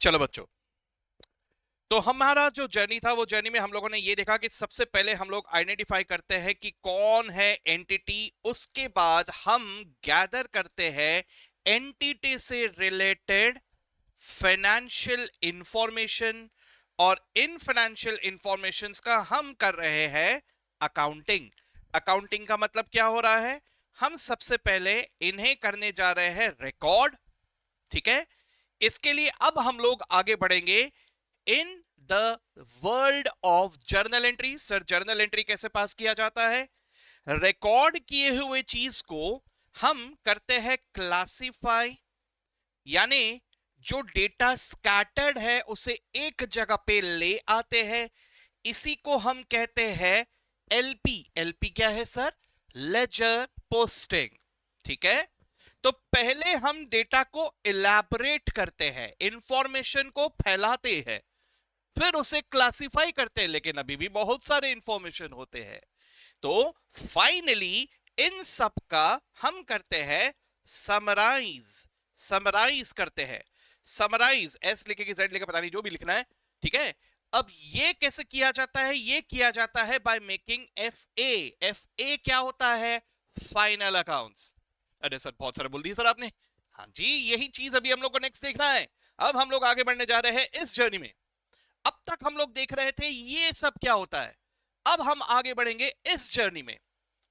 चलो बच्चों, तो हमारा जो जर्नी था वो जर्नी में हम लोगों ने ये देखा कि सबसे पहले हम लोग आइडेंटिफाई करते हैं कि कौन है एंटिटी। उसके बाद हम गैदर करते हैं एंटिटी से रिलेटेड फाइनेंशियल इंफॉर्मेशन, और इन फाइनेंशियल इंफॉर्मेशंस का हम कर रहे हैं अकाउंटिंग। अकाउंटिंग का मतलब क्या हो रहा है? हम सबसे पहले इन्हें करने जा रहे हैं रिकॉर्ड। ठीक है, इसके लिए अब हम लोग आगे बढ़ेंगे in the world of journal entry. Sir, journal entry कैसे पास किया जाता है? रिकॉर्ड किए हुए चीज को हम करते हैं क्लासिफाई, यानी जो डेटा स्कैटर्ड है उसे एक जगह पे ले आते हैं। इसी को हम कहते हैं एलपी। एलपी क्या है सर? Ledger posting. ठीक है, तो पहले हम डेटा को इलैबोरेट करते हैं, इंफॉर्मेशन को फैलाते हैं, फिर उसे क्लासिफाई करते हैं, लेकिन अभी भी बहुत सारे इंफॉर्मेशन होते हैं। तो फाइनली इन सब का हम करते हैं समराइज। समराइज करते हैं। समराइज, एस लिखे कि जेड लिखे, पता नहीं, जो भी लिखना है। ठीक है, अब ये कैसे किया जाता है? ये किया जाता है by making F A. F A क्या होता है? Final accounts. अरे सर, बहुत सारे बोल दिए सर आपने। हाँ जी, यही चीज अभी हम लोग को नेक्स्ट देखना है। अब हम लोग आगे बढ़ने जा रहे हैं इस जर्नी में। अब तक हम लोग देख रहे थे ये सब क्या होता है, अब हम आगे बढ़ेंगे इस जर्नी में।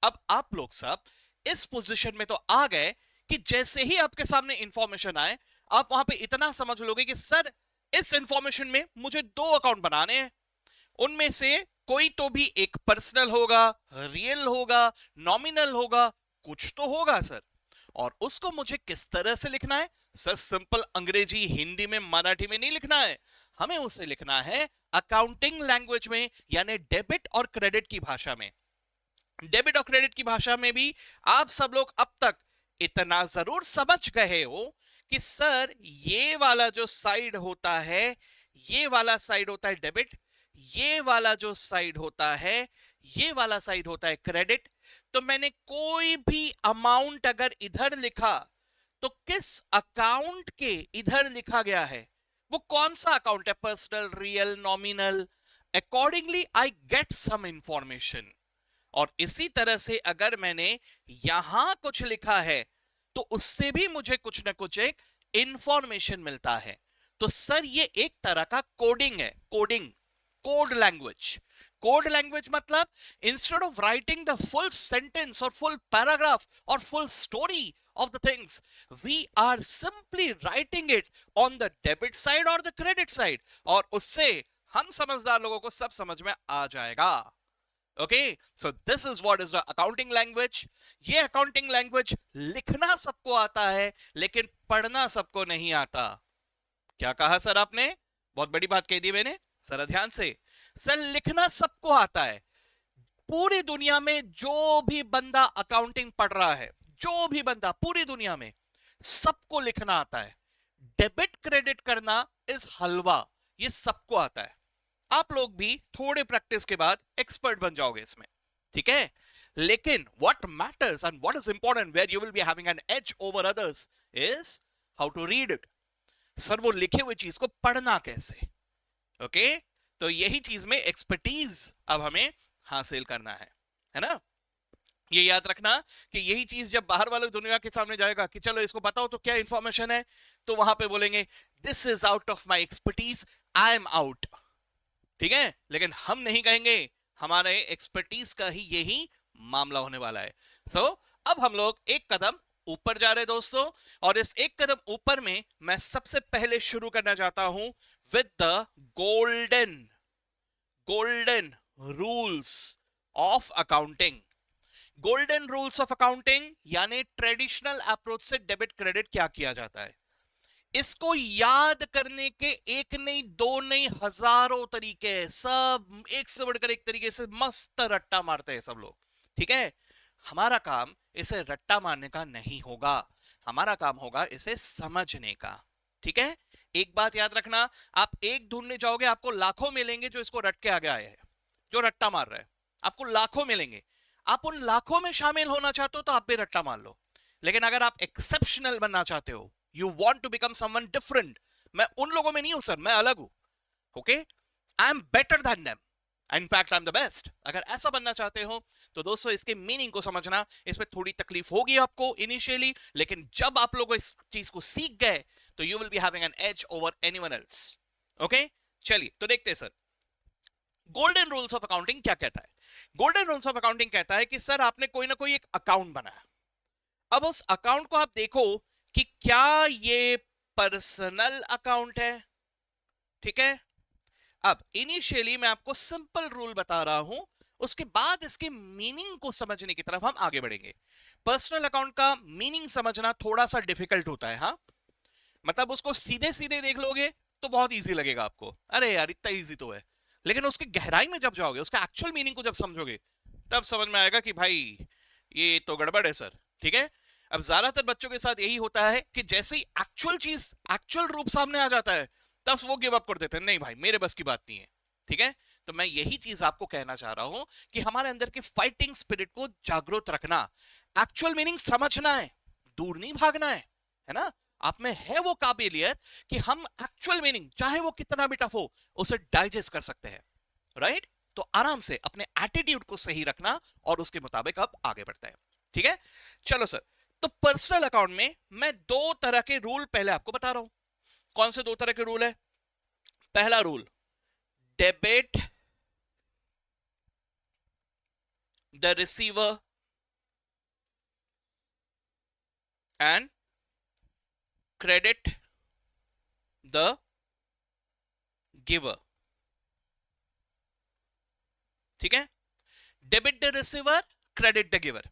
अब आप लोग सब इस पोजीशन में तो आ गए कि जैसे ही आपके सामने इंफॉर्मेशन आए, आप वहां पे इतना समझ लोगे कि सर, इस इंफॉर्मेशन में मुझे दो अकाउंट बनाने हैं। उनमें से कोई तो भी एक पर्सनल होगा, रियल होगा, नॉमिनल होगा, कुछ तो होगा सर। और उसको मुझे किस तरह से लिखना है? सर, सिंपल अंग्रेजी, हिंदी में, मराठी में नहीं लिखना है। हमें उसे लिखना है अकाउंटिंग लैंग्वेज में, यानी डेबिट और क्रेडिट की भाषा में। डेबिट और क्रेडिट की भाषा में भी आप सब लोग अब तक इतना जरूर समझ गए हो कि सर, ये वाला जो साइड होता है, ये वाला साइड होता है डेबिट, ये वाला जो साइड होता है, ये वाला साइड होता है क्रेडिट। तो मैंने कोई भी अमाउंट अगर इधर लिखा, तो किस अकाउंट के इधर लिखा गया है, वो कौन सा अकाउंट है, personal, real, nominal. Accordingly I get some information. और इसी तरह से अगर मैंने यहां कुछ लिखा है, तो उससे भी मुझे कुछ ना कुछ एक इंफॉर्मेशन मिलता है। तो सर, ये एक तरह का कोडिंग है। Coding, code language. Code language मतलब instead of writing the full sentence और फुल पैराग्राफ और full story of the things, we are simply writing it on the debit side or the credit side, और उससे हम समझदार लोगों को सब समझ में आ जाएगा। Okay, so this is what is the accounting language. ये अकाउंटिंग लैंग्वेज लिखना सबको आता है, लेकिन पढ़ना सबको नहीं आता। क्या कहा सर आपने? बहुत बड़ी बात कह दी मैंने, सर ध्यान से। सर, लिखना सबको आता है। पूरी दुनिया में जो भी बंदा अकाउंटिंग पढ़ रहा है, जो भी बंदा पूरी दुनिया में, सबको लिखना आता है। डेबिट क्रेडिट करना इस हलवा, ये सबको आता है। आप लोग भी थोड़े प्रैक्टिस के बाद एक्सपर्ट बन जाओगे इसमें। ठीक है, लेकिन what matters and what is important, where you will be having an edge over others, is how to read it. Sir, वो लिखे हुए चीज को पढ़ना कैसे? ओके, तो यही चीज में एक्सपर्टीज अब हमें हासिल करना है ना। ये याद रखना कि यही चीज जब बाहर वाले दुनिया के सामने जाएगा कि चलो इसको बताओ तो क्या इंफॉर्मेशन है, तो वहां पे बोलेंगे this is out of my expertise, I am out. ठीक है, लेकिन हम नहीं कहेंगे, हमारे एक्सपर्टीज का ही यही मामला होने वाला है। सो अब हम लोग एक कदम ऊपर जा रहे हैं दोस्तों, और इस एक कदम ऊपर में मैं सबसे पहले शुरू करना चाहता हूं with the golden golden rules of accounting. Golden rules of accounting यानी ट्रेडिशनल अप्रोच से डेबिट क्रेडिट क्या किया जाता है, इसको याद करने के एक नहीं, दो नहीं, हजारों तरीके हैं। सब एक से बढ़कर एक तरीके से मस्त रट्टा मारते हैं सब लोग। ठीक है, हमारा काम इसे रट्टा मारने का नहीं होगा, हमारा काम होगा इसे समझने का। ठीक है, एक बात याद रखना, आप एक ढूंढने जाओगे, आपको लाखों मिलेंगे जो इसको रट के आगे आए हैं, जो रट्टा मार रहे हैं, आपको लाखों मिलेंगे। आप उन लाखों में शामिल होना चाहते हो तो आप भी रट्टा मार लो। लेकिन अगर आप एक्सेप्शनल बनना चाहते हो, you want to become someone different, मैं उन लोगों में नहीं हूं सर, मैं अलग हूं। Okay, I am better than them, in fact I am the best. अगर ऐसा बनना चाहते हो तो दोस्तों इसके मीनिंग को समझना, इसमें थोड़ी तकलीफ होगी आपको इनिशियली, लेकिन जब आप लोग इस चीज को सीख गए तो you will be having an edge over anyone else. Okay, चलिए तो देखते हैं sir, golden rules of accounting क्या कहता है। गोल्डन रूल्स ऑफ अकाउंटिंग कहता है कि सर आपने कोई ना कोई एक अकाउंट बनाया, अब उस अकाउंट को आप देखो कि क्या ये पर्सनल अकाउंट है। ठीक है, अब इनिशियली मैं आपको सिंपल रूल बता रहा हूं, उसके बाद इसके मीनिंग को समझने की तरफ हम आगे बढ़ेंगे। पर्सनल अकाउंट का मीनिंग समझना थोड़ा सा डिफिकल्ट होता है, हाँ, मतलब उसको सीधे सीधे देख लोगे तो बहुत इजी लगेगा आपको, अरे यार इतना इजी तो है, लेकिन उसकी गहराई में जब जाओगे, उसका एक्चुअल मीनिंग को जब समझोगे, तब समझ में आएगा कि भाई ये तो गड़बड़ है सर। ठीक है, अब ज्यादातर बच्चों के साथ यही होता है कि जैसे ही एक्चुअल चीज, एक्चुअल रूप सामने आ जाता है, तब वो गिव अप कर देते हैं, नहीं भाई मेरे बस की बात नहीं है। ठीक है, तो मैं यही चीज आपको कहना चाह रहा हूं कि हमारे अंदर की फाइटिंग स्पिरिट को जागरूक रखना, एक्चुअल मीनिंग समझना है, दूर नहीं भागना है ना। आप में है वो काबिलियत कि हम एक्चुअल मीनिंग चाहे वो कितना भी टफ हो उसे डाइजेस्ट कर सकते हैं, राइट। तो आराम से अपने एटीट्यूड को सही रखना और उसके मुताबिक आप आगे बढ़ते हैं। ठीक है, चलो सर, तो पर्सनल अकाउंट में मैं दो तरह के रूल पहले आपको बता रहा हूं। कौन से दो तरह के रूल है? पहला rule, debit the receiver and credit the giver. ठीक है, debit the receiver, credit the giver.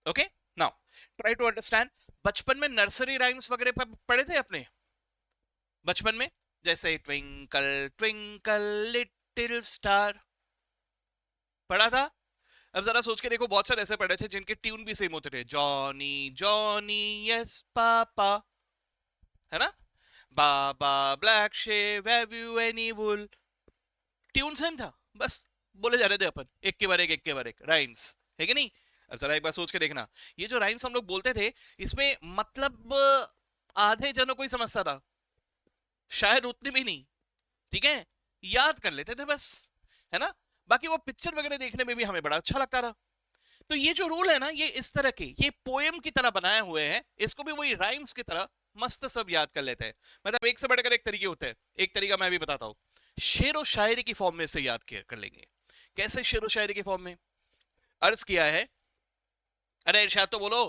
Okay, now try to understand. बचपन में नर्सरी राइम्स वगैरह पढ़े थे अपने बचपन में, जैसे ट्विंकल ट्विंकल लिटिल स्टार, पढ़ा था? अब जरा सोच के देखो, बहुत सारे ऐसे पढ़े थे जिनके ट्यून भी सेम होते थे, जॉनी जॉनी यस पापा, है ना, baa black sheep have you any wool, tune same था, बस बोले जा रहे थे अपन एक के बार एक के बार एक राइम्स, है कि नहीं। अब जरा एक बार सोच के देखना, ये जो राइम्स हम लोग बोलते थे, इसमें मतलब आधे जनों को ही समझता था, शायद उतने भी नहीं। ठीक है, याद कर लेते थे बस, है ना, बाकी वो पिक्चर वगैरह देखने में भी हमें बड़ा अच्छा लगता था। तो ये जो रूल है ना, ये इस तरह के, ये पोएम की तरह बनाए हुए हैं, इसको भी वही राइम्स की तरह मस्त सब याद कर लेते हैं। मतलब एक से बढ़कर एक तरीके होते हैं, एक तरीका मैं भी बताता हूँ, शेर व शायरी की फॉर्म में से याद कर लेंगे। कैसे शेर व शायरी की फॉर्म में? अर्ज किया है, अरे इरशाद तो बोलो।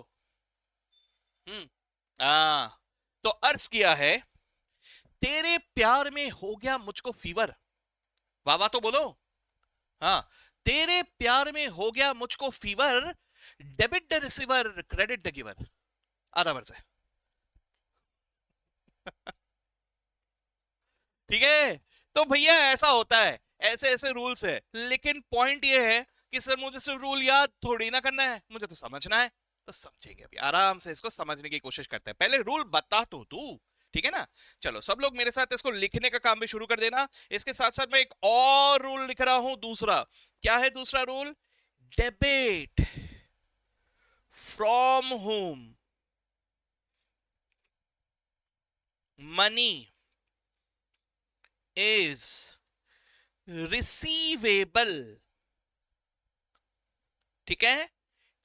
हम्म, आ तो अर्ज किया है, तेरे प्यार में हो गया मुझको फीवर, वाह वाह तो बोलो। हाँ, तेरे प्यार में हो गया मुझको fever, debit the receiver credit the giver. आधा वर्ष है। ठीक है, तो भैया ऐसा होता है, ऐसे ऐसे रूल्स है, लेकिन पॉइंट ये है कि सर मुझे सिर्फ रूल याद थोड़ी ना करना है, मुझे तो समझना है। तो समझेंगे, अभी आराम से इसको समझने की कोशिश करते हैं, पहले रूल बता तो तू। ठीक है ना, चलो सब लोग मेरे साथ इसको लिखने का काम भी शुरू कर देना। इसके साथ साथ मैं एक और रूल लिख रहा हूं, दूसरा। क्या है दूसरा rule? Debit from whom money is receivable. ठीक है,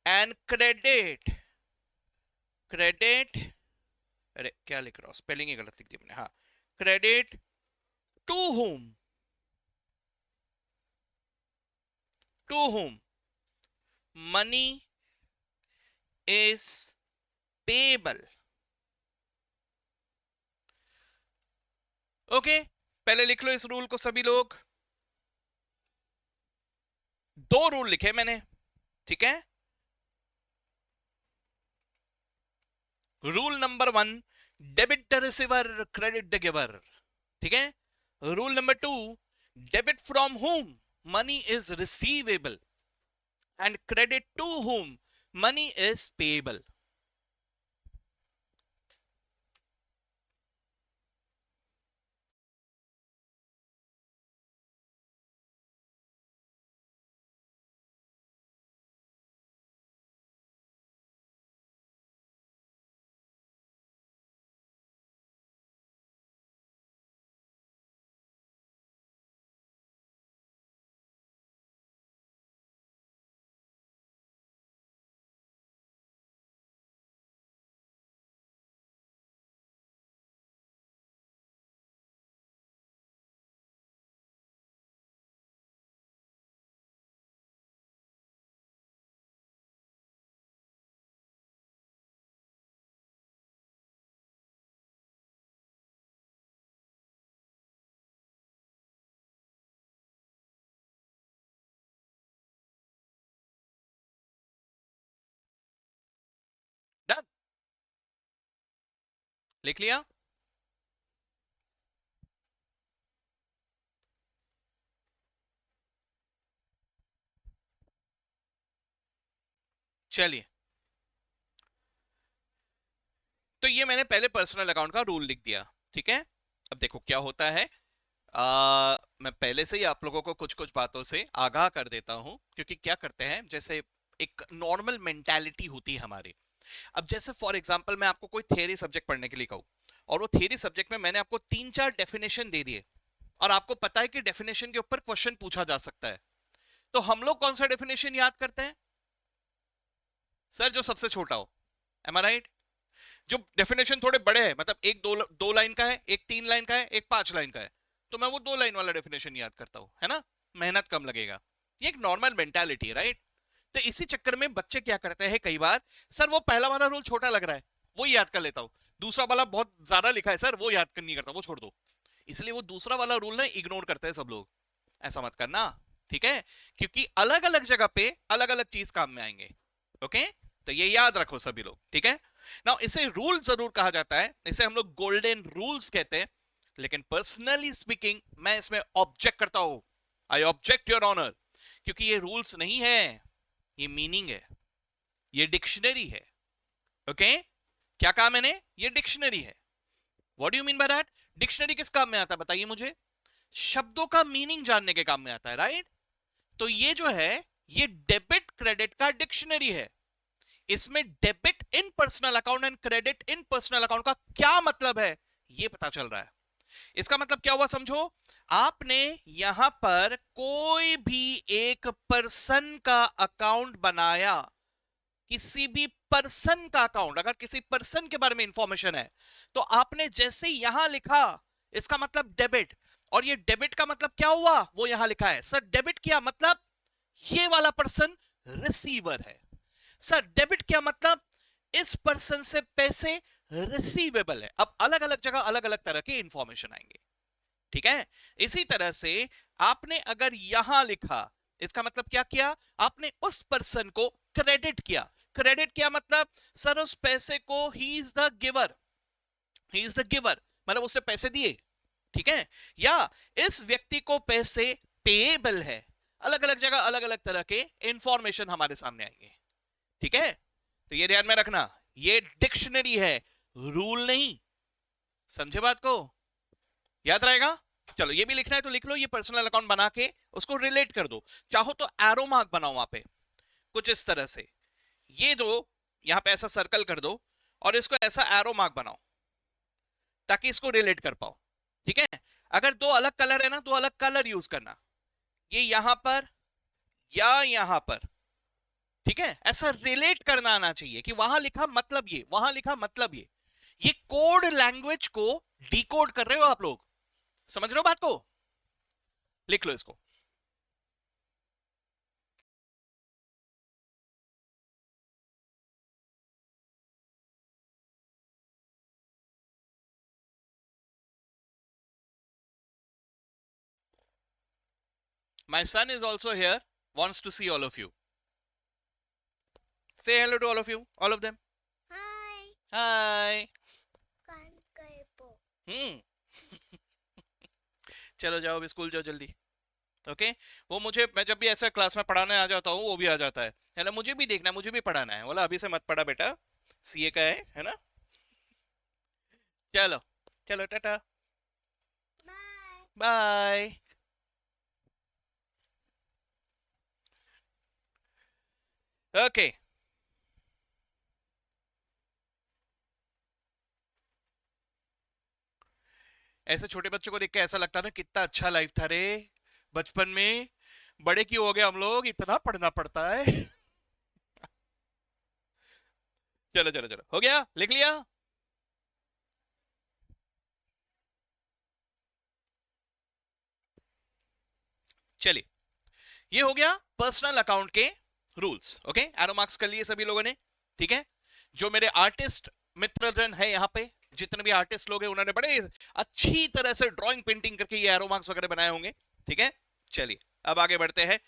एंड क्रेडिट, क्रेडिट, अरे क्या लिख रहा हूं, स्पेलिंग ही गलत लिख दी मैंने, हाँ, credit to whom, to whom money is payable. Okay, पहले लिख लो इस रूल को सभी लोग। दो रूल लिखे मैंने, ठीक है। Rule number 1, debit the receiver credit the giver. ठीक है, rule number 2, debit from whom money is receivable and credit to whom money is payable. लिख लिया? चलिए, तो ये मैंने पहले पर्सनल अकाउंट का रूल लिख दिया, ठीक है। अब देखो क्या होता है। मैं पहले से ही आप लोगों को कुछ कुछ बातों से आगाह कर देता हूं, क्योंकि क्या करते हैं, जैसे एक नॉर्मल मेंटालिटी होती है हमारी। अब जैसे फॉर एग्जांपल मैं आपको कोई थियरी सब्जेक्ट पढ़ने के लिए कहूं, और वो थियरी सब्जेक्ट में मैंने आपको 3-4 डेफिनेशन दे दिए, और आपको पता है कि डेफिनेशन के ऊपर क्वेश्चन पूछा जा सकता है, तो हम लोग कौन सा डेफिनेशन याद करते हैं? सर जो सबसे छोटा हो। एम आई राइट? जो डेफिनेशन थोड़े बड़े हैं, मतलब एक दो लाइन का है, एक 3 लाइन का है, एक 5 लाइन का है, तो मैं वो 2 लाइन वाला डेफिनेशन याद करता हूं, है ना, मेहनत कम लगेगा। ये एक नॉर्मल मेंटालिटी है, राइट? तो इसी चक्कर में बच्चे क्या करते हैं कई बार, सर वो पहला वाला रूल छोटा लग रहा है, वो याद कर लेता हूं, दूसरा वाला बहुत ज्यादा लिखा है सर, वो याद कर नहीं करता, वो छोड़ दो। इसलिए वो दूसरा वाला रूल ना इग्नोर करते हैं सब लोग। ऐसा मत करना, ठीक है, क्योंकि अलग अलग जगह पे अलग अलग चीज काम में आएंगे। ओके, तो ये याद रखो सभी लोग, ठीक है ना। इसे रूल जरूर कहा जाता है, इसे हम लोग गोल्डन रूल्स कहते हैं, लेकिन पर्सनली स्पीकिंग मैं इसमें ऑब्जेक्ट करता हूं। आई ऑब्जेक्ट योर ऑनर, क्योंकि ये रूल्स नहीं है, ये मीनिंग है, ये डिक्शनरी है। ओके, क्या कहा मैंने? ये डिक्शनरी है। What do you mean by that? Dictionary किस काम में आता है बताइए मुझे? शब्दों का मीनिंग जानने के काम में आता है, राइट? तो ये जो है, ये डेबिट क्रेडिट का डिक्शनरी है। इसमें debit in personal account and credit in personal account का क्या मतलब है, ये पता चल रहा है। इसका मतलब क्या हुआ समझो, आपने यहां पर कोई भी एक पर्सन का अकाउंट बनाया, किसी भी पर्सन का अकाउंट, अगर किसी पर्सन के बारे में इंफॉर्मेशन है, तो आपने जैसे यहां लिखा, इसका मतलब डेबिट, और ये डेबिट का मतलब क्या हुआ, वो यहां लिखा है। सर डेबिट किया मतलब ये वाला पर्सन रिसीवर है। सर डेबिट क्या मतलब, इस पर्सन से पैसे रिसीवेबल है। अब अलग अलग जगह अलग अलग तरह के इंफॉर्मेशन आएंगे, ठीक है। इसी तरह से आपने अगर यहां लिखा, इसका मतलब क्या किया, आपने उस पर्सन को क्रेडिट किया। क्रेडिट किया मतलब सर उस पैसे को he is the giver, he is the giver, मतलब उसने पैसे दिए, ठीक है। या इस व्यक्ति को पैसे पेएबल है। अलग अलग जगह अलग अलग तरह के इंफॉर्मेशन हमारे सामने आएंगे, ठीक है। तो ये ध्यान में रखना, ये डिक्शनरी है, रूल नहीं। समझे बात को? याद रहेगा? चलो ये भी लिखना है तो लिख लो, ये पर्सनल अकाउंट बना के उसको रिलेट कर दो। चाहो तो एरो मार्क बनाओ वहां पे, कुछ इस तरह से, ये जो यहां पे ऐसा सर्कल कर दो, और इसको ऐसा एरो मार्क बनाओ, ताकि इसको रिलेट कर पाओ, ठीक है। अगर दो अलग कलर है ना, तो अलग कलर यूज करना, ये यहां पर या यहां पर, ठीक है। ऐसा रिलेट करना आना चाहिए कि वहां लिखा मतलब ये, वहां लिखा मतलब ये कोड लैंग्वेज को डिकोड कर रहे हो आप लोग, समझ रहे हो बात को? लिख लो इसको। My son is also here, wants to see all of you. Say hello to all of you, all of them. Hi. Hi. Hmm. चलो जाओ अभी स्कूल जाओ जल्दी। ओके, वो मुझे, मैं जब भी ऐसा क्लास में पढ़ाने आ जाता हूँ, वो भी आ जाता है ना, मुझे भी देखना, मुझे भी पढ़ाना है, बोला अभी से मत पढ़ा बेटा, सीए का है ना। चलो, चलो टाटा, Bye. बाय। ओके, ऐसे छोटे बच्चों को देख के ऐसा लगता है ना, कितना अच्छा लाइफ था रे बचपन में, बड़े क्यों हो गए हम लोग, इतना पढ़ना पड़ता है। चलो चलो चलो, हो गया, लिख लिया? चलिए, ये हो गया पर्सनल अकाउंट के रूल्स। ओके, एरो मार्क्स कर लिए सभी लोगों ने, ठीक है। जो मेरे आर्टिस्ट मित्रजन है यहाँ पे, जितने भी आर्टिस्ट लोग हैं, उन्होंने बड़े अच्छी तरह से ड्राइंग पेंटिंग करके ये एरो मार्क्स वगैरह बनाए होंगे, ठीक है। चलिए अब आगे बढ़ते हैं।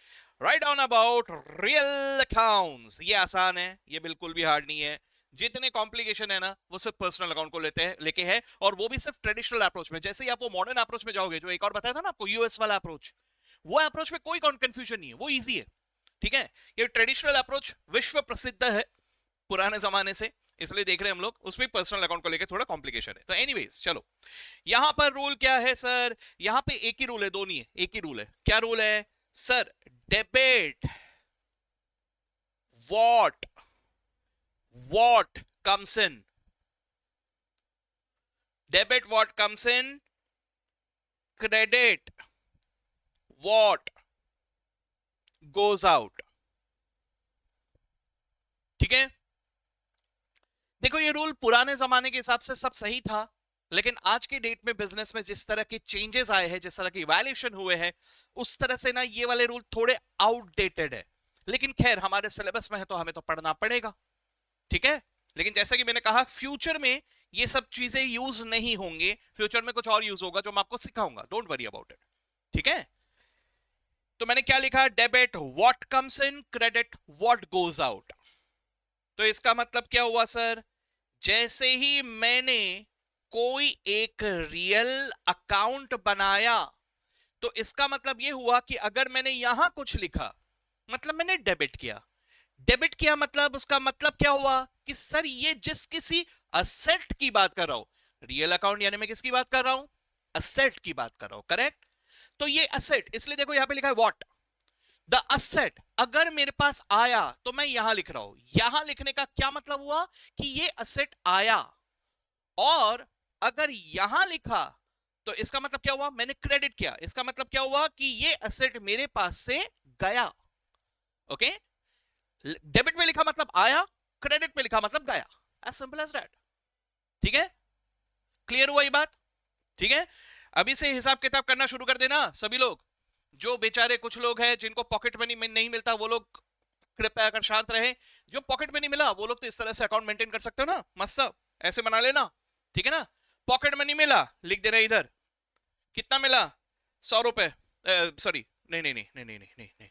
Write down about real accounts, ये आसान है, ये बिल्कुल भी हार्ड नहीं है। जितने कॉम्प्लिकेशन है ना वो सिर्फ पर्सनल अकाउंट को लेके है, और वो भी सिर्फ ट्रेडिशनल अप्रोच में। जैसे ही आप वो मॉडर्न अप्रोच में जाओगे, जो एक और बताया था ना आपको, यूएस वाला अप्रोच, वो अप्रोच में कोई कंफ्यूजन नहीं है, वो इजी है। ठीक है, ये ट्रेडिशनल अप्रोच विश्व प्रसिद्ध है पुराने जमाने से, इसलिए देख रहे हैं हम लोग, उसमें पर्सनल अकाउंट को लेकर थोड़ा कॉम्प्लिकेशन है। तो एनीवेज चलो, यहां पर रूल क्या है सर? यहां पे एक ही रूल है, दो नहीं है, एक ही रूल है। क्या रूल है sir? Debit what comes in, debit what comes in, credit what goes out। ठीक है, देखो ये रूल पुराने जमाने के हिसाब से सब सही था, लेकिन आज के डेट में बिजनेस में जिस तरह के चेंजेस आए हैं, जिस तरह की वैल्यूएशन हुए हैं, उस तरह से ना ये वाले रूल थोड़े आउटडेटेड है। लेकिन खैर हमारे सिलेबस में है तो हमें तो पढ़ना पड़ेगा। ठीक है, लेकिन जैसा कि मैंने कहा, फ्यूचर में ये सब चीजें यूज नहीं होंगे, फ्यूचर में कुछ और यूज होगा जो मैं आपको सिखाऊंगा, डोंट वरी अबाउट इट। ठीक है, तो मैंने क्या लिखा? Debit what comes in, credit what goes out. तो इसका मतलब क्या हुआ सर? जैसे ही मैंने कोई एक रियल अकाउंट बनाया, तो इसका मतलब यह हुआ कि अगर मैंने यहां कुछ लिखा, मतलब मैंने डेबिट किया। डेबिट किया मतलब उसका मतलब क्या हुआ कि सर ये जिस किसी असेट की बात कर रहा हूं, रियल अकाउंट यानी मैं किसकी बात कर रहा हूं? असेट की बात कर रहा हूं, करेक्ट? तो ये असेट, इसलिए देखो यहां पे लिखा है व्हाट द असेट, अगर मेरे पास आया तो मैं यहां लिख रहा हूं। यहां लिखने का क्या मतलब हुआ कि ये असेट आया, और अगर यहां लिखा तो इसका मतलब क्या हुआ? मैंने क्रेडिट किया, इसका मतलब क्या हुआ कि ये असेट मेरे पास से गया। ओके, डेबिट में लिखा मतलब आया, क्रेडिट में लिखा मतलब गया, एज सिंपल एज दैट। ठीक है, क्लियर हुआ ये बात? ठीक है, अभी से हिसाब किताब करना शुरू कर देना सभी लोग। जो बेचारे कुछ लोग हैं जिनको पॉकेट मनी नहीं मिलता, वो लोग कृपया कर शांत रहे। जो पॉकेट मनी मिला वो लोग तो इस तरह से अकाउंट मेंटेन कर सकते हो ना, मस्त ऐसे बना लेना। ठीक है ना, पॉकेट मनी मिला, लिख देना इधर कितना मिला, 100 रुपए, सॉरी नहीं नहीं नहीं नहीं नहीं नहीं नहीं नहीं,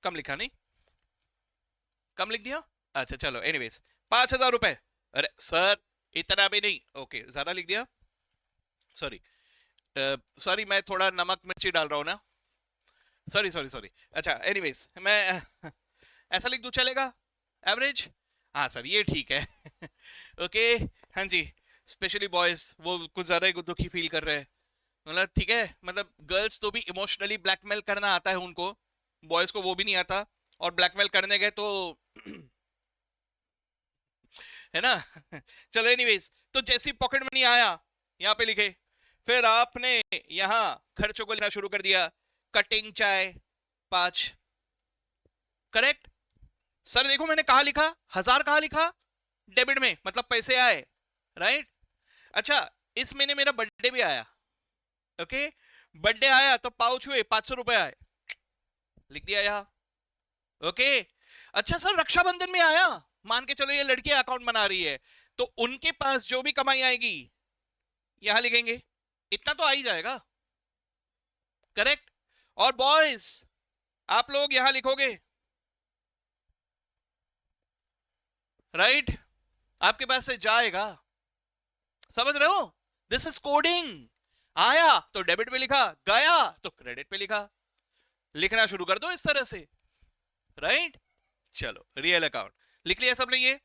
कम लिखा, नहीं कम लिख दिया, अच्छा चलो एनीवेज 5,000 रुपए। अरे सर इतना भी नहीं, ओके ज्यादा लिख दिया, सॉरी सॉरी, मैं थोड़ा नमक मिर्ची डाल रहा हूँ ना, सॉरी सॉरी सॉरी। अच्छा एनीवेज मैं ऐसा लिख दूं, चलेगा? एवरेज, हाँ सर ये ठीक है। ओके, हाँ जी, स्पेशली बॉयज वो कुछ ज्यादा ही दुखी फील कर रहे हैं, मतलब ठीक है, मतलब गर्ल्स तो भी इमोशनली ब्लैकमेल करना आता है उनको, बॉयज को वो भी नहीं आता, और ब्लैकमेल करने गए तो है ना। चलो एनीवेज, तो जैसी पॉकेट मनी आया यहाँ पे लिखे, फिर आपने यहां खर्चों को लेना शुरू कर दिया। कटिंग चाय 5, करेक्ट? सर देखो मैंने कहा लिखा 1,000, कहा लिखा डेबिट में, मतलब पैसे आए, राइट? अच्छा, इस महीने मेरा बर्थडे भी आया, ओके, बर्थडे आया तो पाउच हुए 500 रुपए आए, लिख दिया यहां, ओके। अच्छा सर रक्षाबंधन में आया, मान के चलो ये लड़की अकाउंट बना रही है, तो उनके पास जो भी कमाई आएगी यहां लिखेंगे, इतना तो आ ही जाएगा, करेक्ट? और बॉयज आप लोग यहां लिखोगे, राइट? आपके पास से जाएगा, समझ रहे हो? This is coding. आया तो डेबिट पे लिखा, गया तो क्रेडिट पे लिखा, लिखना शुरू कर दो इस तरह से, राइट? चलो रियल अकाउंट लिख लिया सबने, ये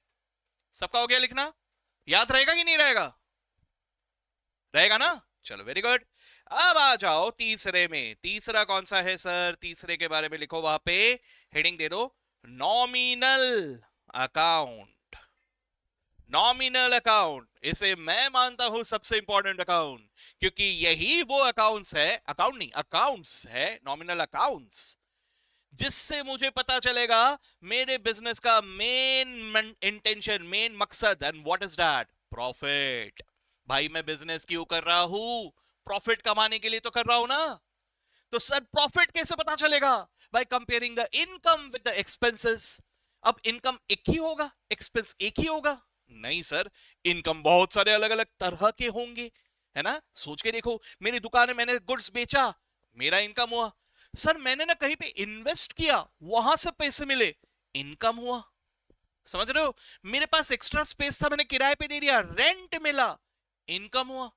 सबका हो गया लिखना, याद रहेगा कि नहीं रहेगा? रहेगा ना, चलो वेरी गुड। अब आ जाओ तीसरे में, तीसरा कौन सा है सर? तीसरे के बारे में लिखो, वहां पे हेडिंग दे दो नॉमिनल अकाउंट। नॉमिनल अकाउंट, इसे मैं मानता हूं सबसे इंपॉर्टेंट अकाउंट, क्योंकि यही वो अकाउंट्स है, अकाउंट नहीं अकाउंट्स है, नॉमिनल अकाउंट्स, जिससे मुझे पता चलेगा मेरे बिजनेस का मेन इंटेंशन, मेन मकसद, and what is that? Profit. भाई मैं बिजनेस क्यों कर रहा हूं? प्रॉफिट कमाने के लिए तो कर रहा हूं ना। तो सर प्रॉफिट कैसे पता चलेगा? By comparing the income with the expenses. अब इनकम एक ही होगा, एक्सपेंस एक ही होगा? नहीं सर, इनकम बहुत सारे अलग अलग तरह के होंगे, है ना? सोच के देखो, मेरी दुकान है, मैंने गुड्स बेचा, मेरा इनकम हुआ। सर मैंने ना कहीं पे इन्वेस्ट किया, वहां से पैसे मिले, इनकम हुआ। समझ रहे हो? मेरे पास एक्स्ट्रा स्पेस था, मैंने किराए पे दे दिया, रेंट मिला, इनकम हुआ।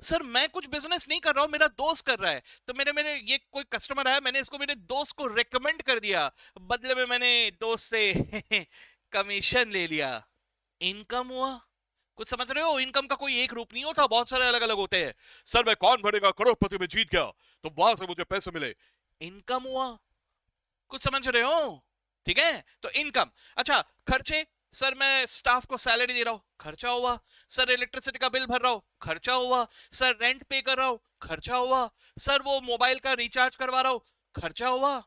सर मैं कुछ बिजनेस नहीं कर रहा हूं, मेरा दोस्त कर रहा है, तो मेरे मेरे ये कोई कस्टमर आया, मैंने इसको मेरे दोस्त को रेकमेंड कर दिया, बदले में मैंने दोस्त से कमीशन ले लिया, इनकम हुआ। कुछ समझ रहे हो? इनकम का कोई एक रूप नहीं होता, बहुत सारे अलग अलग होते हैं। सर मैं कौन बनेगा करोड़पति में जीत गया तो वहां से मुझे पैसे मिले, इनकम हुआ। कुछ समझ रहे हो? ठीक है, तो इनकम। अच्छा, खर्चे, सर मैं स्टाफ को सैलरी दे रहा हूं, खर्चा हुआ। सर इलेक्ट्रिसिटी का बिल भर रहा हूं, खर्चा हुआ। सर रेंट पे कर रहा हूं, खर्चा हुआ। सर वो मोबाइल का रिचार्ज करवा रहा हूं, खर्चा हुआ।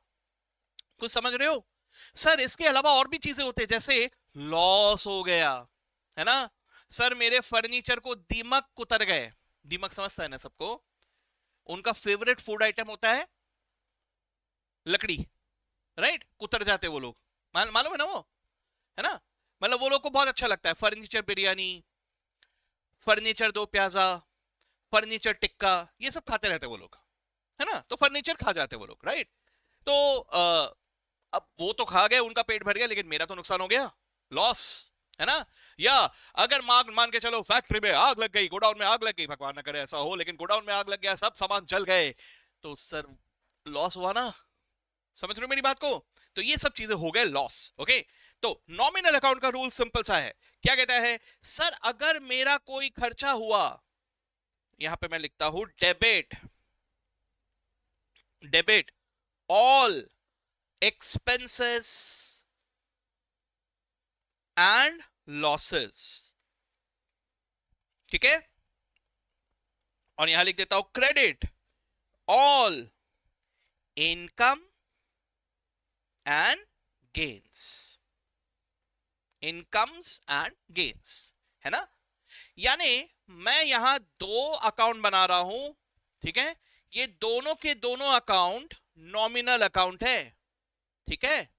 कुछ समझ रहे हो? सर इसके अलावा और भी चीजें होते हैं, जैसे लॉस हो गया, है ना? सर मेरे फर्नीचर को दीमक कुतर गए, दीमक समझता है ना सबको, उनका फेवरेट फूड आइटम होता है लकड़ी, राइट? कुतर जाते वो लोग, मालूम है ना वो, है ना? मतलब वो लोग को बहुत अच्छा लगता है फर्नीचर बिरयानी, फर्नीचर दो प्याजा, फर्नीचर टिक्का, ये सब खाते रहते वो लोग, है ना? तो फर्नीचर खा जाते वो लोग, राइट? तो अब वो तो खा गए, उनका पेट भर गया, लेकिन मेरा तो नुकसान हो गया, लॉस, है ना? या अगर मान के चलो फैक्ट्री में आग लग गई, गोडाउन में आग लग गई, भगवान ना करे ऐसा हो, लेकिन गोडाउन में आग लग गया, सब सामान जल गए, तो सर लॉस हुआ ना? समझ रहे हो मेरी बात को? तो ये सब चीजें हो गए लॉस, ओके? तो नॉमिनल अकाउंट का रूल सिंपल सा है, क्या कहता है? सर अगर मेरा कोई खर्चा हुआ, यहां पे मैं लिखता हूं debit, debit all expenses and losses, ठीक है? और यहां लिख देता हूं credit all income and gains, incomes and gains, है ना? यानी मैं यहां दो अकाउंट बना रहा हूं, ठीक है? ये दोनों के दोनों अकाउंट नॉमिनल अकाउंट है, ठीक है?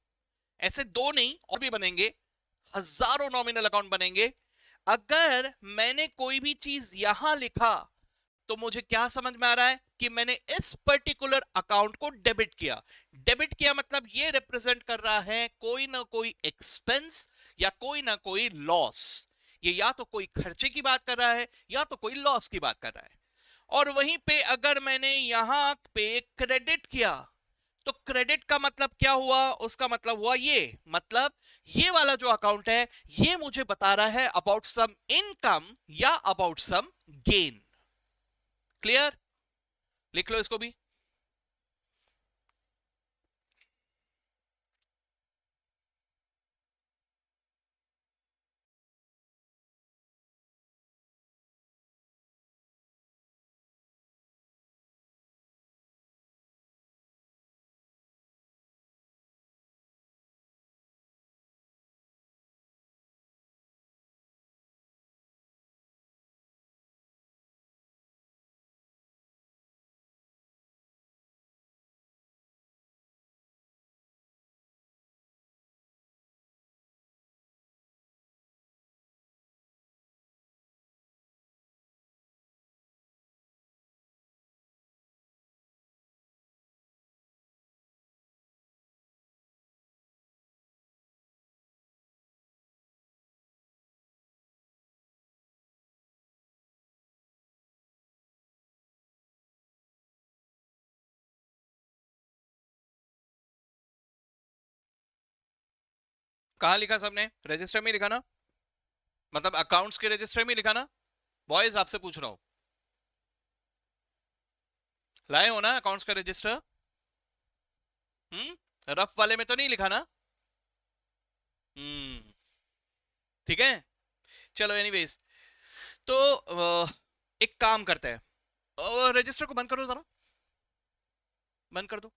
ऐसे दो नहीं और भी बनेंगे, हजारों नॉमिनल अकाउंट बनेंगे। अगर मैंने कोई भी चीज यहां लिखा तो मुझे क्या समझ में आ रहा है कि मैंने इस पर्टिकुलर अकाउंट को डेबिट किया। डेबिट किया मतलब ये रिप्रेजेंट कर रहा है कोई ना कोई एक्सपेंस या कोई ना कोई लॉस। ये या तो कोई खर्चे की बात कर रहा है या तो कोई लॉस की बात कर रहा है। और वहीं पे अगर मैंने यहां पे क्रेडिट किया तो क्रेडिट का मतलब क्या हुआ? उसका मतलब हुआ ये, मतलब ये वाला जो अकाउंट है ये मुझे बता रहा है अबाउट सम इनकम या अबाउट सम गेन। क्लियर? लिख लो इसको भी। कहां लिखा सबने? रजिस्टर में लिखा ना? मतलब अकाउंट्स के रजिस्टर में लिखा ना? बॉयज आपसे पूछ रहा हूं, लाए हो ना अकाउंट्स का रजिस्टर? रफ वाले में तो नहीं लिखा ना? हम्म, ठीक है, चलो एनीवेज। तो एक काम करते हैं, रजिस्टर को बंद करो जरा, बंद कर दो।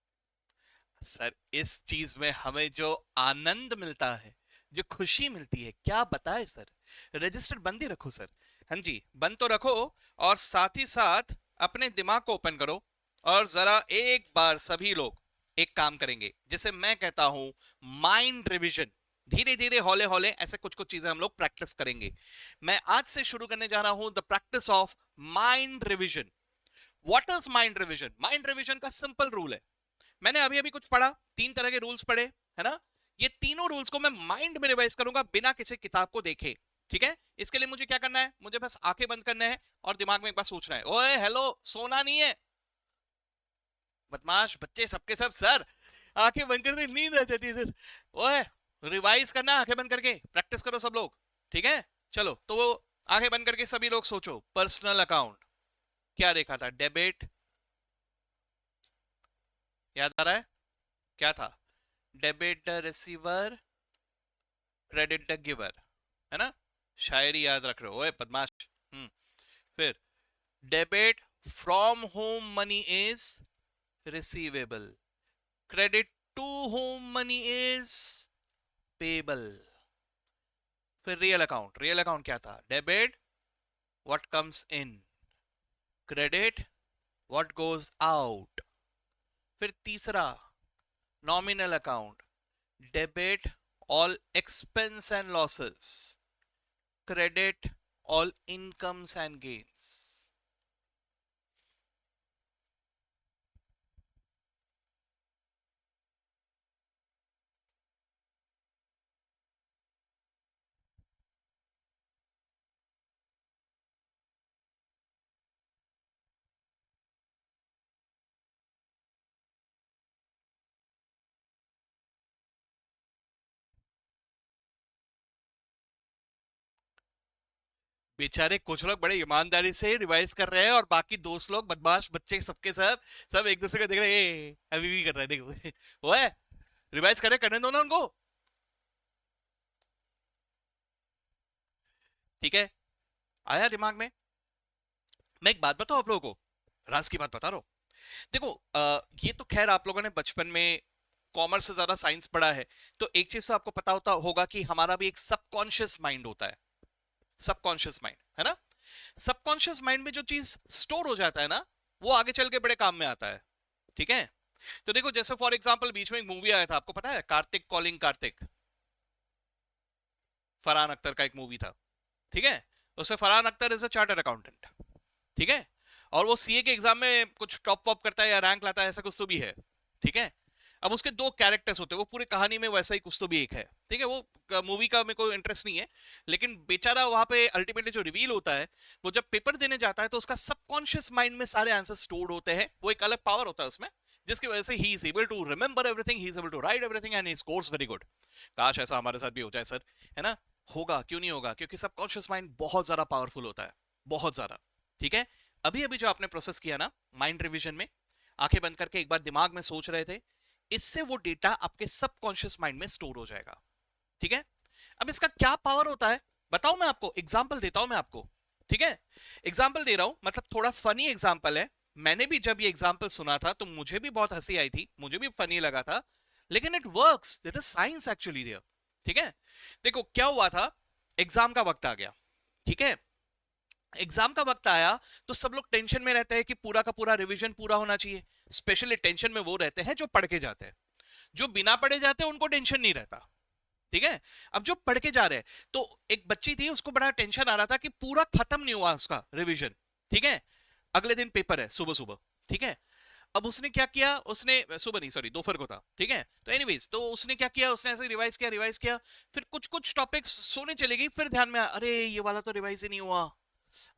सर इस चीज में हमें जो आनंद मिलता है, जो खुशी मिलती है, क्या बताए सर। रजिस्टर बंद ही रखो सर। हाँ जी, बंद तो रखो, और साथ ही साथ अपने दिमाग को ओपन करो, और जरा एक बार सभी लोग एक काम करेंगे जिसे मैं कहता हूं माइंड रिवीजन। धीरे धीरे हौले हौले ऐसे कुछ कुछ चीजें हम लोग प्रैक्टिस करेंगे। मैं आज से शुरू करने जा रहा हूं the practice of mind revision. What is mind revision? Mind revision का सिंपल रूल है, मैंने अभी अभी कुछ पढ़ा, तीन तरह के रूल्स पढ़े, है ना? ये तीनों रूल्स को मैं माइंड में रिवाइज करूंगा बिना किसी किताब को देखे। ठीक है, इसके लिए मुझे क्या करना है, मुझे बस आंखें बंद करना है और दिमाग में एक बार सोचना है, ओए हेलो, सोना नहीं है। बदमाश बच्चे सबके सब सर आंखें बंद करके नींद आ जाती है सर। ओए, रिवाइज करना आंखें बंद करके, प्रैक्टिस करो सब लोग। ठीक है, चलो तो वो आंखें बंद करके सभी लोग सोचो, पर्सनल अकाउंट क्या देखा था, डेबिट, याद आ रहा है क्या था, debit the receiver, credit the giver, है ना, शायरी याद रख रहे हो, ओए बदमाश। फिर debit from whom money is receivable, credit to whom money is payable. फिर रियल अकाउंट, रियल अकाउंट क्या था, debit what comes in, credit what goes out. फिर तीसरा nominal account, debit all expense and losses, credit all incomes and gains. बेचारे कुछ लोग बड़े ईमानदारी से रिवाइज कर रहे हैं और बाकी दोस्त लोग बदमाश बच्चे सबके सब सब एक दूसरे को देख रहे हैं, अभी भी कर रहे हैं देखो। वो है, रिवाइज करे, करने दो ना उनको। ठीक है, आया दिमाग में। मैं एक बात बताऊं आप लोगों को, राज की बात बता रहा हूं। देखो ये तो खैर आप लोगों ने बचपन में कॉमर्स से ज्यादा साइंस पढ़ा है, तो एक चीज तो आपको पता होता होगा कि हमारा भी एक सबकॉन्शियस माइंड होता है, सबकॉन्शियस माइंड, है ना। सबकॉन्शियस माइंड में जो चीज स्टोर हो जाता है ना, वो आगे चल के बड़े काम में आता है। ठीक है, तो देखो जैसे फॉर एग्जांपल बीच में एक मूवी आया था, आपको पता है, कार्तिक कॉलिंग कार्तिक, फरहान अख्तर का एक मूवी था। ठीक है, उसमें Farhan Akhtar is a chartered accountant. ठीक है, और वो सीए के एग्जाम में कुछ टॉप वॉप करता है या रैंक लाता है, ऐसा कुछ तो भी है। ठीक है, अब उसके दो कैरेक्टर्स होते हैं, वो पूरी कहानी में वैसा ही कुछ तो भी एक है। ठीक है, वो मूवी का मेरे को इंटरेस्ट नहीं है, लेकिन बेचारा वहां पे अल्टीमेटली जो रिवील होता है, वो जब पेपर देने जाता है तो उसका सबकॉन्शियस माइंड में सारे आंसर स्टोर्ड होते हैं, वो एक अलग पावर होता है उसमें, जिसकी वजह से he is able to remember everything, he is able to write everything and he scores very good. काश ऐसा हमारे साथ भी हो जाए सर, है ना। होगा, क्यों नहीं होगा, क्योंकि सबकॉन्शियस माइंड बहुत ज्यादा पावरफुल होता है, बहुत ज्यादा। ठीक है, अभी अभी जो आपने प्रोसेस किया ना माइंड रिवीजन में, आंखें बंद करके एक बार दिमाग में सोच रहे थे, इससे वो डेटा आपके सबकॉन्शियस माइंड में स्टोर हो जाएगा। ठीक है, अब इसका क्या पावर होता है बताओ, मैं आपको एग्जांपल देता हूं मैं आपको। ठीक है, एग्जांपल दे रहा हूं, मतलब थोड़ा फनी एग्जांपल है। मैंने भी जब ये एग्जांपल सुना था तो मुझे भी बहुत हंसी आई थी, मुझे भी फनी लगा था, लेकिन it works, there is science actually there. ठीक है, देखो क्या हुआ था, एग्जाम का वक्त आ गया। ठीक है, एग्जाम का वक्त आया तो सब लोग टेंशन में रहते हैं कि पूरा का पूरा रिवीजन पूरा होना चाहिए। स्पेशली टेंशन में वो रहते हैं जो पढ़ के जाते हैं, जो बिना पढ़े जाते हैं उनको टेंशन नहीं रहता। ठीक है, अब जो पढ़ के जा रहे हैं, तो एक बच्ची थी, उसको बड़ा टेंशन आ रहा था कि पूरा खत्म नहीं हुआ उसका रिवीजन। ठीक है, अगले दिन पेपर है सुबह सुबह। ठीक है, अब उसने क्या किया, उसने सुबह नहीं सॉरी दोपहर को था। ठीक है, तो एनीवेज तो उसने क्या किया, उसने ऐसे रिवाइज किया, फिर कुछ कुछ टॉपिक्स सोने चले गई, फिर ध्यान में आया, अरे ये वाला तो रिवाइज ही नहीं हुआ,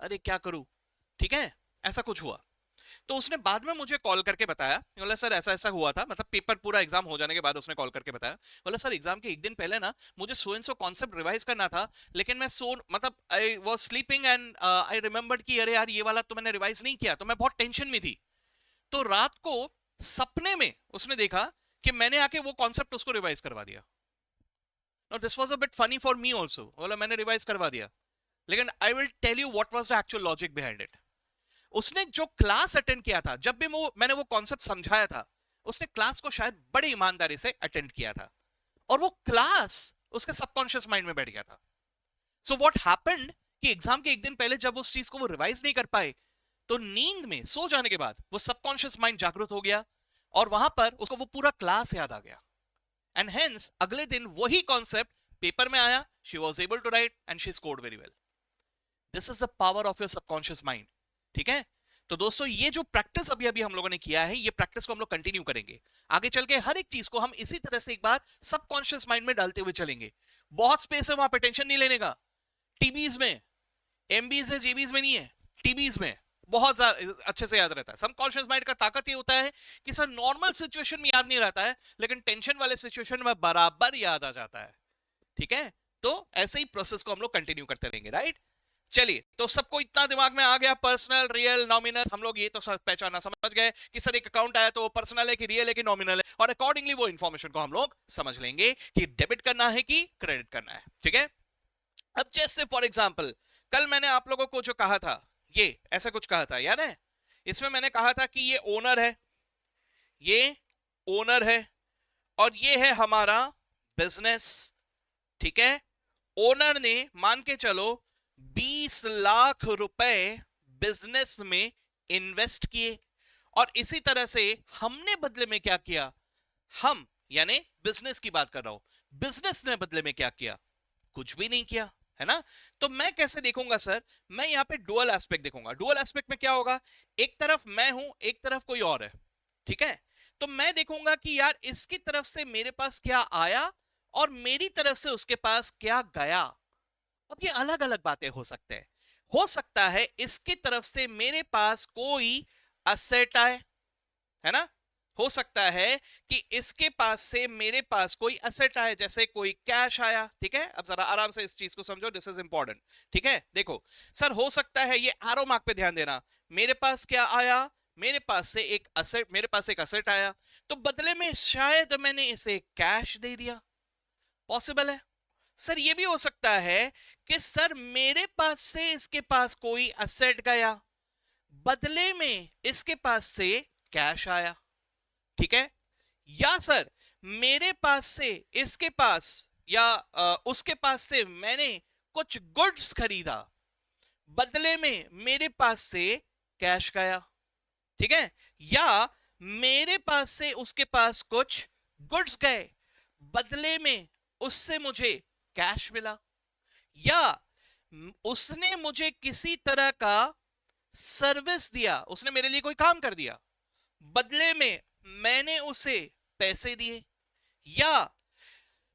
अरे क्या करूं। ठीक है, ऐसा कुछ हुआ, तो उसने बाद में मुझे कॉल करके बताया, बोला सर ऐसा ऐसा हुआ था, मतलब पेपर पूरा एग्जाम हो जाने के बाद उसने कॉल करके बताया, बोला सर एग्जाम के एक दिन पहले ना मुझे so and so concept revise करना था, लेकिन मैं सो मतलब I was sleeping and I remembered कि अरे यार ये वाला तो मैंने रिवाइज नहीं किया, तो मैं बहुत टेंशन में थी। तो रात को सपने में उसने देखा कि मैंने आके वो कॉन्सेप्ट उसको रिवाइज करवा दिया। Now this was a bit funny for me also, बोला मैंने रिवाइज करवा दिया, लेकिन I will tell you what was the actual logic behind it. उसने जो क्लास अटेंड किया था, जब भी मैंने वो कॉन्सेप्ट समझाया था, उसने क्लास को शायद बड़ी ईमानदारी से अटेंड किया था, और वो क्लास उसके सबकॉन्शियस माइंड में बैठ गया था। सो व्हाट हैपेंड कि एग्जाम के एक दिन पहले जब उस चीज को वो रिवाइज नहीं कर पाए, तो नींद में सो जाने के बाद वो सबकॉन्शियस माइंड जागृत हो गया, और वहां पर उसको वो पूरा क्लास याद आ गया, एंड हेंस अगले दिन वही कॉन्सेप्ट पेपर में आया, she was able to write and she scored very well. This is the power of your subconscious mind. ठीक है, तो दोस्तों ये जो प्रैक्टिस अभी अभी हम लोगों ने किया है, ये प्रैक्टिस को हम लोग कंटिन्यू करेंगे आगे चल के। हर एक चीज को हम इसी तरह से एक बार सबकॉन्शियस माइंड में डालते हुए चलेंगे। बहुत स्पेस है वहां पे, टेंशन नहीं लेने का। टीबीज में एमबीज है, जेबीज में नहीं है, टीबीज में बहुत अच्छे से याद रहता है। सबकॉन्शियस माइंड का ताकत ये होता है कि सर नॉर्मल सिचुएशन में याद नहीं रहता है, लेकिन टेंशन वाले सिचुएशन में बराबर याद आ जाता है। ठीक है, तो ऐसे ही प्रोसेस को हम लोग कंटिन्यू करते रहेंगे, राइट। चलिए, तो सबको इतना दिमाग में आ गया, पर्सनल, रियल, नॉमिनल, हम लोग ये तो पहचाना समझ गए कि सर एक अकाउंट आया तो वो पर्सनल है कि रियल है कि नॉमिनल है, और अकॉर्डिंगली वो इंफॉर्मेशन को हम लोग समझ लेंगे कि डेबिट करना है कि क्रेडिट करना है। ठीक है, अब जैसे फॉर एग्जाम्पल कल मैंने आप लोगों को जो कहा था, ये ऐसा कुछ कहा था, याद है? इसमें मैंने कहा था कि ये ओनर है, ये ओनर है, और ये है हमारा बिजनेस। ठीक है, ओनर ने मान के चलो 20 लाख रुपए बिजनेस में इन्वेस्ट किए, और इसी तरह से हमने बदले में क्या किया? हम यानी बिजनेस की बात कर रहा हूं, बिजनेस ने बदले में क्या किया? कुछ भी नहीं किया, है ना। तो मैं कैसे देखूंगा सर? मैं यहां पे डुअल एस्पेक्ट देखूंगा। डुअल एस्पेक्ट में क्या होगा? एक तरफ मैं हूं, एक तरफ कोई और है। ठीक है, तो मैं देखूंगा कि यार इसकी तरफ से मेरे पास क्या आया और मेरी तरफ से उसके पास क्या गया। अब ये अलग अलग बातें हो सकते हैं। हो सकता है इसकी तरफ से मेरे पास कोई असेट आए, है ना। हो सकता है कि इसके पास से मेरे पास कोई असेट आए, जैसे कोई कैश आया। ठीक है, अब जरा आराम से इस चीज को समझो, दिस इज इंपॉर्टेंट। ठीक है, देखो सर, हो सकता है ये एरो मार्क पे ध्यान देना, मेरे पास क्या आया? मेरे पास से एक असेट, मेरे पास एक असेट आया, तो बदले में शायद मैंने इसे कैश दे दिया। पॉसिबल है। सर ये भी हो सकता है कि सर मेरे पास से इसके पास कोई असेट गया, बदले में इसके पास से कैश आया। ठीक है, या सर मेरे पास से इसके पास या उसके पास से मैंने कुछ गुड्स खरीदा, बदले में मेरे पास से कैश गया। ठीक है, या मेरे पास से उसके पास कुछ गुड्स गए, बदले में उससे मुझे कैश मिला, या उसने मुझे किसी तरह का सर्विस दिया, उसने मेरे लिए कोई काम कर दिया, बदले में मैंने उसे पैसे दिए, या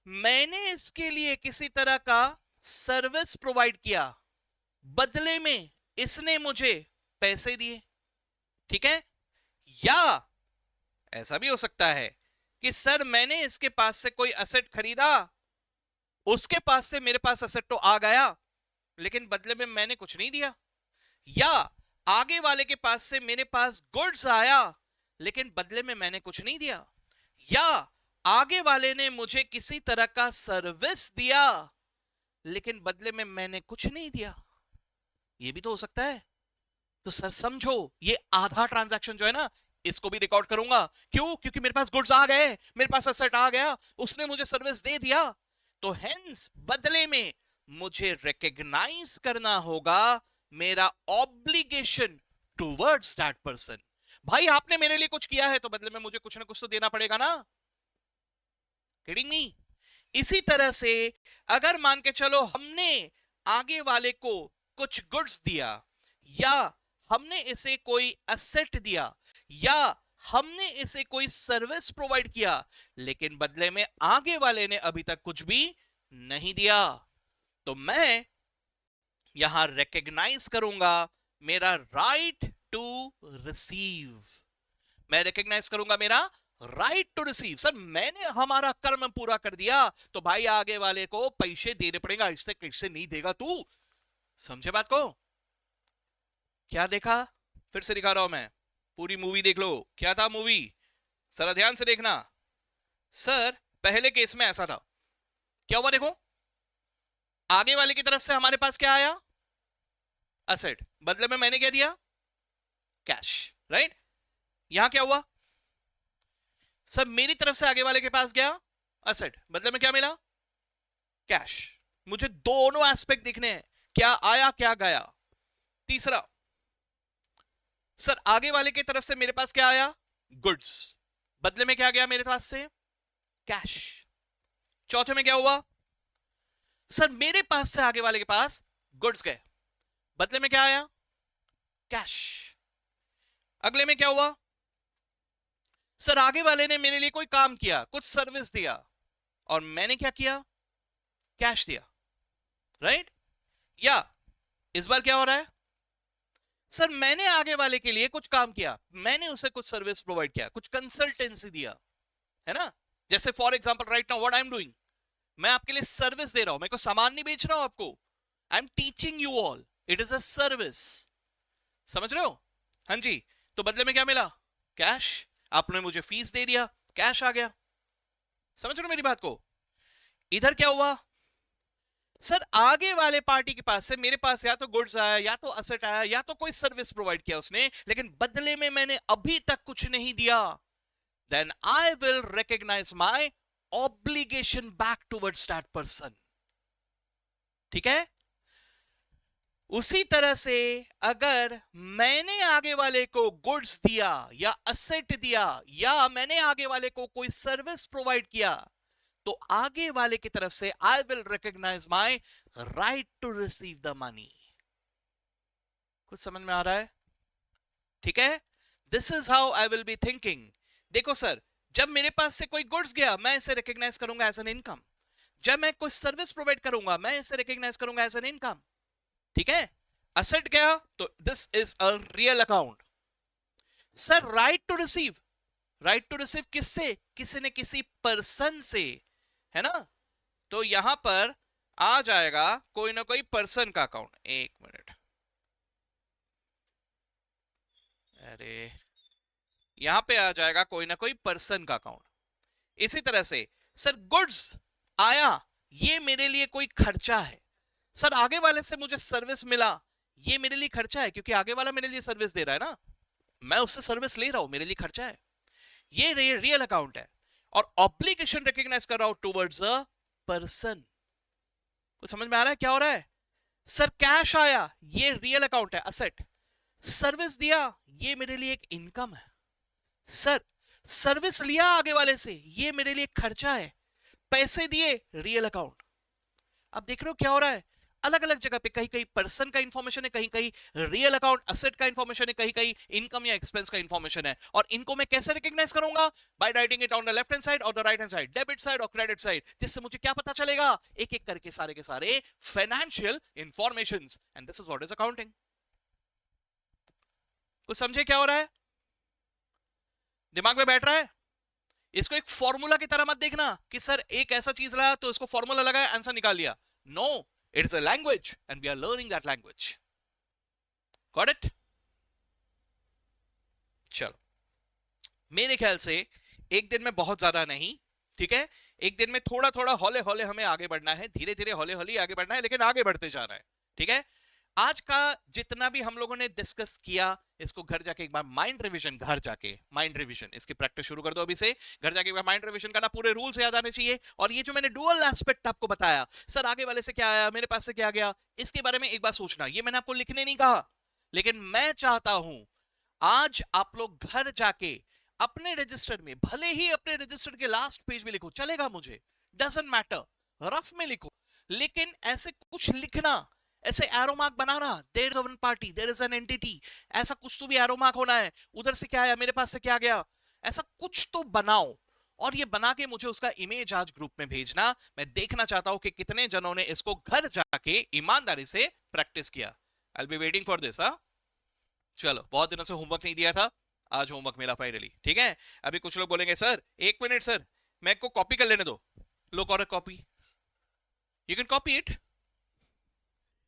मैंने इसके लिए किसी तरह का सर्विस प्रोवाइड किया, बदले में इसने मुझे पैसे दिए। ठीक है, या ऐसा भी हो सकता है कि सर मैंने इसके पास से कोई असेट खरीदा, उसके पास से मेरे पास असेट तो आ गया, लेकिन बदले में मैंने कुछ नहीं दिया, या आगे वाले के पास से मेरे पास गुड्स आया, लेकिन बदले में मैंने कुछ नहीं दिया, या आगे वाले ने मुझे किसी तरह का सर्विस दिया, लेकिन बदले में मैंने कुछ नहीं दिया। ये भी तो हो सकता है। तो सर समझो, ये आधा ट्रांजैक्शन जो है ना, इसको भी रिकॉर्ड करूंगा। क्यों? क्योंकि मेरे पास गुड्स आ गए, मेरे पास असेट आ गया, उसने मुझे सर्विस दे दिया, तो हेंस बदले में मुझे रिकॉग्नाइज करना होगा मेरा ऑब्लिगेशन टुवर्ड्स दैट पर्सन। भाई आपने मेरे लिए कुछ किया है, तो बदले में मुझे कुछ ना कुछ तो देना पड़ेगा ना। Kidding me? इसी तरह से अगर मान के चलो हमने आगे वाले को कुछ गुड्स दिया, या हमने इसे कोई असेट दिया, या हमने इसे कोई सर्विस प्रोवाइड किया, लेकिन बदले में आगे वाले ने अभी तक कुछ भी नहीं दिया, तो मैं यहां रिकॉग्नाइज करूंगा मेरा राइट टू रिसीव। मैं रिकॉग्नाइज करूंगा मेरा राइट टू रिसीव। सर मैंने हमारा कर्म पूरा कर दिया, तो भाई आगे वाले को पैसे देने पड़ेगा, इससे कैसे नहीं देगा तू? समझे बात को? क्या देखा? फिर से दिखा रहा हूं मैं, पूरी मूवी देख लो। क्या था मूवी? सर ध्यान से देखना। सर पहले केस में ऐसा था, क्या हुआ देखो, आगे वाले की तरफ से हमारे पास क्या आया? असेट, बदले में मैंने क्या दिया? Cash, right. यहां क्या हुआ? सब मेरी तरफ से आगे वाले के पास गया असेट, बदले में क्या मिला? कैश। मुझे दोनों एस्पेक्ट दिखने हैं, क्या आया क्या गया। तीसरा, सर आगे वाले की तरफ से मेरे पास क्या आया? गुड्स, बदले में क्या गया मेरे पास से? कैश। चौथे में क्या हुआ? सर मेरे पास से आगे वाले के पास गुड्स गए, बदले में क्या आया? कैश। अगले में क्या हुआ? सर आगे वाले ने मेरे लिए कोई काम किया, कुछ सर्विस दिया, और मैंने क्या किया? कैश दिया, राइट? या इस बार क्या हो रहा है? सर मैंने आगे वाले के लिए कुछ काम किया, मैंने उसे कुछ सर्विस प्रोवाइड किया, कुछ कंसल्टेंसी दिया, है ना? जैसे for example right now what I am doing, मैं आपके लिए सर्विस दे रहा हूं, मैं कोई सामान नहीं बेच रहा हूं आपको, I am teaching you all, it is a service. समझ रहे हो? हाँ जी। तो बदले में क्या मिला? कैश। आपने मुझे फीस दे दिया, कैश आ गया। समझ रहे हो मेरी बात को? इधर क्या हुआ? सर आगे वाले पार्टी के पास से मेरे पास या तो गुड्स आया, या तो असेट आया, या तो कोई सर्विस प्रोवाइड किया उसने, लेकिन बदले में मैंने अभी तक कुछ नहीं दिया। Then I will recognise my obligation back towards that person. ठीक है? उसी तरह से अगर मैंने आगे वाले को गुड्स दिया या असेट दिया, या मैंने आगे वाले को कोई सर्विस प्रोवाइड किया, तो आगे वाले की तरफ से I will recognise my right to receive the money. कुछ समझ में आ रहा है? ठीक है? This is how I will be thinking. देखो सर, जब मेरे पास से कोई गुड्स गया, मैं इसे रिकॉग्नाइज करूंगा एज एन इनकम। जब मैं कोई सर्विस प्रोवाइड करूंगा, मैं इसे रिकॉग्नाइज करूंगा एज एन इनकम। ठीक है? असेट गया तो this is a real account. Sir right to receive, right to receive किससे? किसी ने किसी पर्सन से, है ना? तो यहां पर आ जाएगा कोई ना कोई पर्सन का अकाउंट। एक मिनट, अरे यहां पे आ जाएगा कोई ना कोई पर्सन का अकाउंट। इसी तरह से सर गुड्स आया, ये मेरे लिए कोई खर्चा है। सर आगे वाले से मुझे सर्विस मिला, ये मेरे लिए खर्चा है, क्योंकि आगे वाला मेरे लिए सर्विस दे रहा है ना, मैं उससे सर्विस ले रहा हूं, मेरे लिए खर्चा है। ये रियल अकाउंट है। और ऑब्लिगेशन रिकॉग्नाइज कर रहा हूं टुवर्ड्स अ पर्सन। कुछ समझ में आ रहा है क्या हो रहा है? सर कैश आया, ये रियल अकाउंट है, असेट। सर्विस दिया, ये मेरे लिए एक इनकम है। सर सर्विस लिया आगे वाले से, ये मेरे लिए खर्चा है। पैसे दिए, रियल अकाउंट। अब देख रहे हो क्या हो रहा है? अलग अलग जगह पे कहीं कहीं पर्सन का इंफॉर्मेशन है, कहीं कहीं रियल अकाउंट असेट का इंफॉर्मेशन है, कहीं कहीं इनकम या एक्सपेंस का इंफॉर्मेशन है। और इनको मैं कैसे रिकॉग्नाइज करूंगा? By writing it on the left hand side और the right hand side, debit side और क्रेडिट साइड, जिससे मुझे क्या पता चलेगा? एक एक करके सारे के सारे financial informations. And this is what is accounting. कुछ समझे क्या हो रहा है? दिमाग में बैठ रहा है? इसको एक फॉर्मूला की तरह मत देखना कि सर एक ऐसा चीज लाया तो इसको फॉर्मूला लगाया, आंसर निकाल लिया। No, it is a language and we are learning that language. Got it? चलो, मेरे ख्याल से एक दिन में बहुत ज्यादा नहीं, ठीक है? एक दिन में थोड़ा थोड़ा हौले हौले हमें आगे बढ़ना है, धीरे धीरे हौले हौले आगे बढ़ना है, लेकिन आगे बढ़ते जाना है। ठीक है? आज का जितना भी हम लोगों ने डिस्कस किया, इसको घर जाके एक बार माइंड रिवीजन, घर जाके माइंड रिवीजन, इसकी प्रैक्टिस शुरू कर दो अभी से। घर जाके एक बार माइंड रिवीजन करना, पूरे रूल्स याद आने चाहिए। और ये जो मैंने डुअल एस्पेक्ट आपको बताया, सर आगे वाले से क्या आया, मेरे पास से क्या गया, इसके बारे में एक बार सोचना। ये मैंने आपको लिखने नहीं कहा, लेकिन मैं चाहता हूं आज आप लोग घर जाके अपने रजिस्टर में, भले ही अपने रजिस्टर के लास्ट पेज में लिखो, चलेगा मुझे, डजंट मैटर, रफ में लिखो, लेकिन ऐसे कुछ लिखना, ऐसे एरो मार्क बनाना, there is one party, there is an entity, ऐसा कुछ तो भी एरो मार्क होना है। उधर से क्या आया, मेरे पास से क्या गया, ऐसा कुछ तो बनाओ। और ये बना के मुझे उसका इमेज आज ग्रुप में भेजना। मैं देखना चाहता हूं कि कितने जनों ने इसको घर जाके ईमानदारी से प्रैक्टिस किया। आई will be waiting for this. चलो, बहुत दिनों से होमवर्क नहीं दिया था, आज होमवर्क मिला फाइनली। ठीक है? अभी कुछ लोग बोलेंगे सर एक मिनट सर, मैं को कॉपी कर लेने दो। लो करो copy, you can copy it.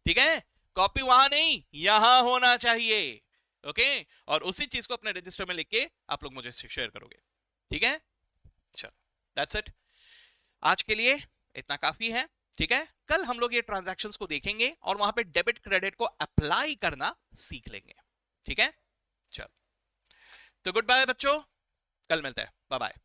ठीक है? कॉपी वहां नहीं, यहां होना चाहिए। ओके? और उसी चीज को अपने रजिस्टर में लिख के आप लोग मुझे शेयर करोगे। ठीक है? चलो, दैट्स इट। आज के लिए इतना काफी है। ठीक है? कल हम लोग ये ट्रांजैक्शंस को देखेंगे और वहां पे डेबिट क्रेडिट को अप्लाई करना सीख लेंगे। ठीक है? चलो, तो गुड बाय बच्चों, कल मिलते हैं, बाय बाय।